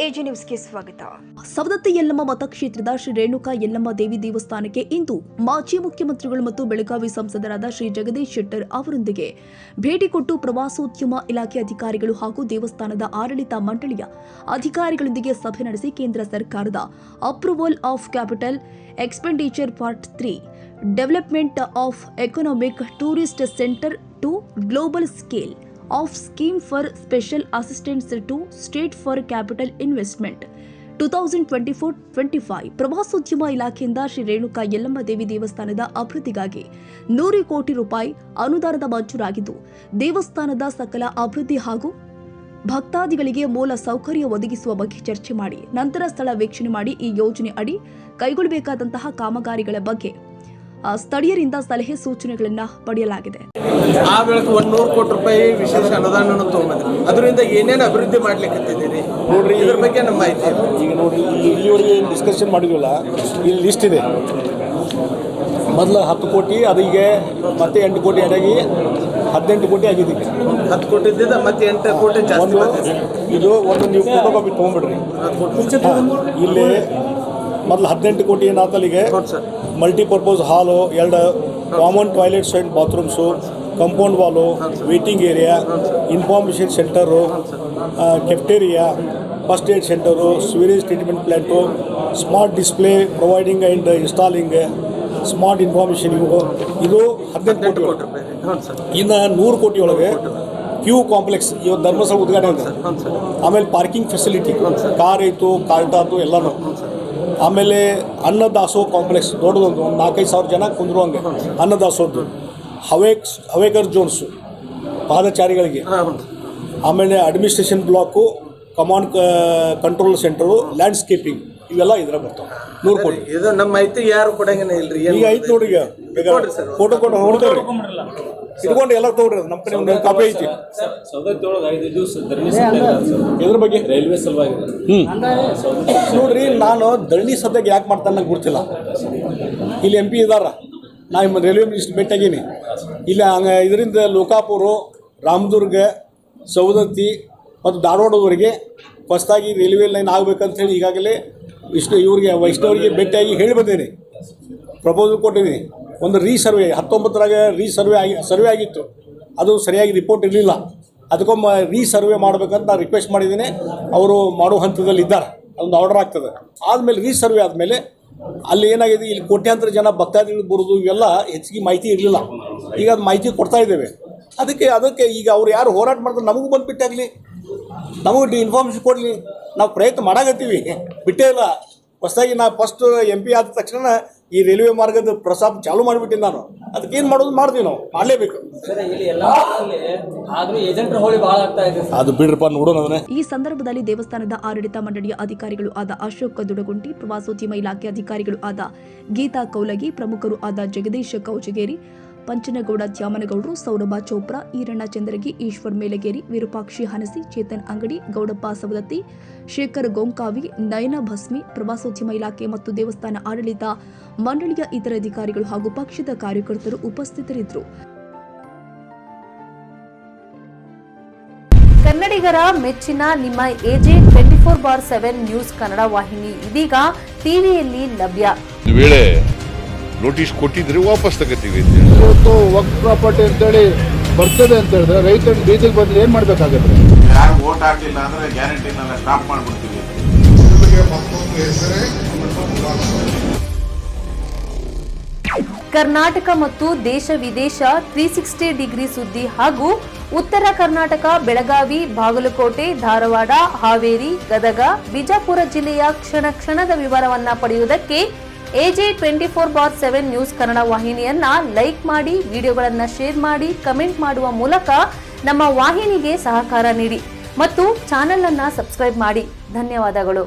AG ನ್ಯೂಸ್ಗೆ ಸ್ವಾಗತ. ಸವದತ್ತಿ ಯಲ್ಲಮ್ಮ ಮತಕ್ಷೇತ್ರದ ಶ್ರೀ ರೇಣುಕಾ ಯಲ್ಲಮ್ಮ ದೇವಿ ದೇವಸ್ಥಾನಕ್ಕೆ ಇಂದು ಮಾಜಿ ಮುಖ್ಯಮಂತ್ರಿಗಳು ಮತ್ತು ಬೆಳಗಾವಿ ಸಂಸದರಾದ ಶ್ರೀ ಜಗದೀಶ್ ಶೆಟ್ಟರ್ ಅವರೊಂದಿಗೆ ಭೇಟಿ ಕೊಟ್ಟು ಪ್ರವಾಸೋದ್ಯಮ ಇಲಾಖೆ ಅಧಿಕಾರಿಗಳು ಹಾಗೂ ದೇವಸ್ಥಾನದ ಆಡಳಿತ ಮಂಡಳಿಯ ಅಧಿಕಾರಿಗಳೊಂದಿಗೆ ಸಭೆ ನಡೆಸಿ ಕೇಂದ್ರ ಸರ್ಕಾರದ approval of capital expenditure part 3 development of economic tourist centre to global scale of scheme for special assistance to state for capital investment 2024-25 ಪ್ರವಾಸೋದ್ಯಮ ಇಲಾಖೆಯಿಂದ ಶ್ರೀ ರೇಣುಕಾ ಯಲ್ಲಮ್ಮ ದೇವಿ ದೇವಸ್ಥಾನದ ಅಭಿವೃದ್ಧಿಗಾಗಿ 100 ಕೋಟಿ ರೂಪಾಯಿ ಅನುದಾನದ ಮಂಜೂರಾಗಿದ್ದು ದೇವಸ್ಥಾನದ ಸಕಲ ಅಭಿವೃದ್ಧಿ ಹಾಗೂ ಭಕ್ತಾದಿಗಳಿಗೆ ಮೂಲ ಸೌಕರ್ಯ ಒದಗಿಸುವ ಬಗ್ಗೆ ಚರ್ಚೆ ಮಾಡಿ ನಂತರ ಸ್ಥಳ ವೀಕ್ಷಣೆ ಮಾಡಿ ಈ ಯೋಜನೆ ಅಡಿ ಕೈಗೊಳ್ಳಬೇಕಾದಂತಹ ಕಾಮಗಾರಿಗಳ ಬಗ್ಗೆ ಸ್ಥಳೀಯರಿಂದ ಸಲಹೆ ಸೂಚನೆಗಳನ್ನು ಪಡೆಯಲಾಗಿದೆ. ಆ ವೇಳೆ 100 ಕೋಟಿ ರೂಪಾಯಿ ವಿಶೇಷ ಅನುದಾನವನ್ನು ತಗೊಂಡ್ಬಂದ್ರಿ. ಅದರಿಂದ ಏನೇನು ಅಭಿವೃದ್ಧಿ ಮಾಡ್ಲಿಕ್ಕತ್ತಿದ್ದೀರಿ ನೋಡ್ರಿ, ಇದ್ರ ಬಗ್ಗೆ ನಮ್ಮ ಮಾಹಿತಿ. ಈಗ ನೋಡ್ರಿ, ಇಲ್ಲಿವರೆಗೆ ಡಿಸ್ಕಷನ್ ಮಾಡಿದ್ವಲ್ಲ, ಇಲ್ಲಿ ಲಿಸ್ಟ್ ಇದೆ. ಮೊದಲು 10 ಕೋಟಿ, ಅದೀಗ ಮತ್ತೆ 8 ಕೋಟಿ ಆಗಿ 18 ಕೋಟಿ ಆಗಿದೆ. 10 ಕೋಟಿ ಇದ್ದಿದ್ದ ಮತ್ತೆ 8 ಕೋಟಿ ಜಾಸ್ತಿ. ಇದು ಒಂದು ನೀವು ಫೋಟೋ ಕಾಪಿ ತೊಗೊಂಡ್ಬಿಡ್ರಿ. ಇಲ್ಲಿ ಮೊದಲು 18 ಕೋಟಿ ಏನಾತಲ್ಲಿಗೆ multipurpose hall, 2 common toilets and bathrooms, compound wall, waiting area, information centre, cafeteria, first aid centre, sewerage treatment plant, smart display providing and installing smart information. ಇದು 18 ಕೋಟಿ. ಇನ್ನು 100 ಕೋಟಿ ಒಳಗೆ ಕ್ಯೂ ಕಾಂಪ್ಲೆಕ್ಸ್, ಇವತ್ತು ಧರ್ಮಸ್ಥಳ ಉದ್ಘಾಟನೆ ಅಂತ. ಆಮೇಲೆ ಪಾರ್ಕಿಂಗ್ ಫೆಸಿಲಿಟಿ, ಕಾರ್ ಐತು, ಕಾರ್ಟ್ ಆಯ್ತು ಎಲ್ಲನೂ. ಆಮೇಲೆ ಅನ್ನದಾಸೋಹ ಕಾಂಪ್ಲೆಕ್ಸ್ ದೊಡ್ಡದೊಂದು 4-5 ಸಾವಿರ ಜನ ಕುಂದ್ರುವಂಗೆ ಅನ್ನದಾಸೋಹದ್ದು. ಹವೇಕರ್ ಜೋನ್ಸು ಪಾದಚಾರಿಗಳಿಗೆ. ಆಮೇಲೆ administration block, command control centre, landscaping, ಇವೆಲ್ಲ ಇದ್ರ ಬರ್ತಾವೆ. 100 ಕೋಟಿ. ಇದು ನಮ್ಮ ಮಾಹಿತಿ ಯಾರು ಕೊಡಂಗೇನೆ ಇಲ್ರಿ. ಈಗ ಐತೆ ನೋಡಿ, ಈಗ ಫೋಟೋ ಕೊಟ್ಟು ಹೊಡ್ತೇವ್ರಿ, ಇಟ್ಕೊಂಡು ಎಲ್ಲ ತಗೊಳ್ರಿ. ನಮ್ಮ ಕಡೆ ಒಂದು ಕಾಪಿ ಐತಿ. ಇದ್ರ ಬಗ್ಗೆ ರೈಲ್ವೆ ಸಲುವಾಗಿ ನೋಡ್ರಿ, ನಾನು ಧರಣಿ ಸದ್ಯಕ್ಕೆ ಯಾಕೆ ಮಾಡ್ತಾನೆ ನಂಗೆ ಗೊತ್ತಿಲ್ಲ. ಇಲ್ಲಿ MP ಇದಾರ, ನಾ ರೈಲ್ವೆ ಮಿನಿಸ್ಟರ್ ಭೇಟಿಯಾಗೀನಿ. ಇಲ್ಲಿ ಇದರಿಂದ ಲೋಕಾಪುರ, ರಾಮದುರ್ಗ, ಸವದತ್ತಿ ಮತ್ತು ಧಾರವಾಡದವರೆಗೆ ಹೊಸದಾಗಿ ರೈಲ್ವೆ ಲೈನ್ ಆಗಬೇಕಂತ ಹೇಳಿ ಈಗಾಗಲೇ ಇವರಿಗೆ ವೈಷ್ಣವರಿಗೆ ಭೇಟಿಯಾಗಿ ಹೇಳಿ ಬಂದೇನೆ. ಪ್ರಪೋಸಲ್ ಕೊಟ್ಟಿದ್ದೀನಿ. ಒಂದು ರೀಸರ್ವೆ 19ರಾಗ ಸರ್ವೆ ಆಗಿತ್ತು. ಅದು ಸರಿಯಾಗಿ ರಿಪೋರ್ಟ್ ಇರಲಿಲ್ಲ. ಅದಕ್ಕೊಮ್ಮೆ ರೀಸರ್ವೆ ಮಾಡಬೇಕಂತ ನಾನು ರಿಕ್ವೆಸ್ಟ್ ಮಾಡಿದ್ದೀನಿ. ಅವರು ಮಾಡೋ ಹಂತದಲ್ಲಿ ಇದ್ದಾರೆ. ಅದೊಂದು ಆರ್ಡರ್ ಆಗ್ತದೆ. ಆದಮೇಲೆ ರೀಸರ್ವೆ ಆದಮೇಲೆ ಅಲ್ಲಿ ಏನಾಗಿದೆ, ಇಲ್ಲಿ ಕೋಟ್ಯಾಂತರ ಜನ ಭಕ್ತಾದಿಗಳು ಬರೋದು, ಇವೆಲ್ಲ ಹೆಚ್ಚಿಗೆ ಮಾಹಿತಿ ಇರಲಿಲ್ಲ. ಈಗ ಅದು ಮಾಹಿತಿ ಕೊಡ್ತಾ ಇದ್ದೇವೆ. ಅದಕ್ಕೆ ಈಗ ಅವ್ರು ಯಾರು ಹೋರಾಟ ಮಾಡ್ತಾರೆ ನಮಗೂ ಬಂದು ಬಿಟ್ಟಾಗಲಿ, ನಮಗೆ ಇನ್ಫಾರ್ಮೇಷನ್ ಕೊಡಲಿ. ನಾವು ಪ್ರಯತ್ನ ಮಾಡಾಕತ್ತೀವಿ, ಬಿಟ್ಟೇ ಇಲ್ಲ. ಹೊಸದಾಗಿ ನಾ ಫಸ್ಟ್ MP ಆದ ತಕ್ಷಣ ಈ ರೈಲ್ವೆ ಮಾರ್ಗದ ಪ್ರಸಾದ ಚಾಲೂ ಮಾಡಿಬಿಟ್ಟಿನಿ ನಾನು. ಅದಕ್ಕೇನು ಮಾಡೋದು ಮಾಡ್ತೀವಿ, ನಾವು ಮಾಡಲೇಬೇಕು. ಅದು ಬಿಡ್ರಪ್ಪ, ನೋಡೋಣ ಅದನ್ನೇ. ಈ ಸಂದರ್ಭದಲ್ಲಿ ದೇವಸ್ಥಾನದ ಆಡಳಿತ ಮಂಡಳಿಯ ಅಧಿಕಾರಿಗಳು ಆದ ಅಶೋಕ್ ದುಡಗುಂಟಿ, ಪ್ರವಾಸೋದ್ಯಮ ಇಲಾಖೆ ಅಧಿಕಾರಿಗಳು ಆದ ಗೀತಾ ಕೌಲಗಿ, ಪ್ರಮುಖರು ಆದ ಜಗದೀಶ್ ಕೌಜಗೇರಿ, ಪಂಚನಗೌಡ ದ್ಯಾಮನಗೌಡರು, ಸೌರಭ ಚೋಪ್ರಾ, ಈರಣ್ಣ ಚಂದ್ರಗಿ, ಈಶ್ವರ್ ಮೇಲಗೇರಿ, ವಿರೂಪಾಕ್ಷಿ ಹನಸಿ, ಚೇತನ್ ಅಂಗಡಿ, ಗೌಡಪ್ಪ ಸವದತ್ತಿ, ಶೇಖರ್ ಗೋಂಕಾವಿ, ನಯನ ಭಸ್ಮಿ, ಪ್ರವಾಸೋದ್ಯಮ ಇಲಾಖೆ ಮತ್ತು ದೇವಸ್ಥಾನ ಆಡಳಿತ ಮಂಡಳಿಯ ಇತರ ಅಧಿಕಾರಿಗಳು ಹಾಗೂ ಪಕ್ಷದ ಕಾರ್ಯಕರ್ತರು ಉಪಸ್ಥಿತರಿದ್ದರು. ಕನ್ನಡಿಗರ ಮೆಚ್ಚಿನ ನಿಮ್ಮ AJ 24/7 ನ್ಯೂಸ್ ಕನ್ನಡ ವಾಹಿನಿ ಇದೀಗ ಟಿವಿಯಲ್ಲಿ ಲಭ್ಯ. ನೋಟಿಸ್ ಕೊಟ್ಟಿದ್ರೆ ವಾಪಸ್ ತಗೋತೀವಿ. ಇವತ್ತು ವಕ್ಫ್ ಪ್ರಾಪರ್ಟಿ ಅಂತೇಳಿ ಬರ್ತದೆ ಅಂತ ಹೇಳಿದ್ರೆ ರೈತರು ಬೀದಿಗೆ ಬಂದು ಏನು ಮಾಡಬೇಕಾಗುತ್ತೆ? ಯಾರು ವೋಟ್ ಹಾಕಲಿಲ್ಲ ಅಂದ್ರೆ ಗ್ಯಾರಂಟಿನೆಲ್ಲ ಸ್ಟಾಪ್ ಮಾಡಿಬಿಡ್ತೀವಿ. ಕರ್ನಾಟಕ ಮತ್ತು ದೇಶ ವಿದೇಶ 360 ಡಿಗ್ರಿ ಸುದ್ದಿ ಹಾಗೂ ಉತ್ತರ ಕರ್ನಾಟಕ, ಬೆಳಗಾವಿ, ಬಾಗಲಕೋಟೆ, ಧಾರವಾಡ, ಹಾವೇರಿ, ಗದಗ, ಬಿಜಾಪುರ ಜಿಲ್ಲೆಯ ಕ್ಷಣ ಕ್ಷಣದ ವಿವರವನ್ನ ಪಡೆಯುವುದಕ್ಕೆ AJ 24/7 ನ್ಯೂಸ್ ಕನ್ನಡ ವಾಹಿನಿಯನ್ನ ಲೈಕ್ ಮಾಡಿ, ವಿಡಿಯೋಗಳನ್ನು ಶೇರ್ ಮಾಡಿ, ಕಮೆಂಟ್ ಮಾಡುವ ಮೂಲಕ ನಮ್ಮ ವಾಹಿನಿಗೆ ಸಹಕಾರ ನೀಡಿ ಮತ್ತು ಚಾನೆಲ್ ಅನ್ನು ಸಬ್ಸ್ಕ್ರೈಬ್ ಮಾಡಿ. ಧನ್ಯವಾದಗಳು.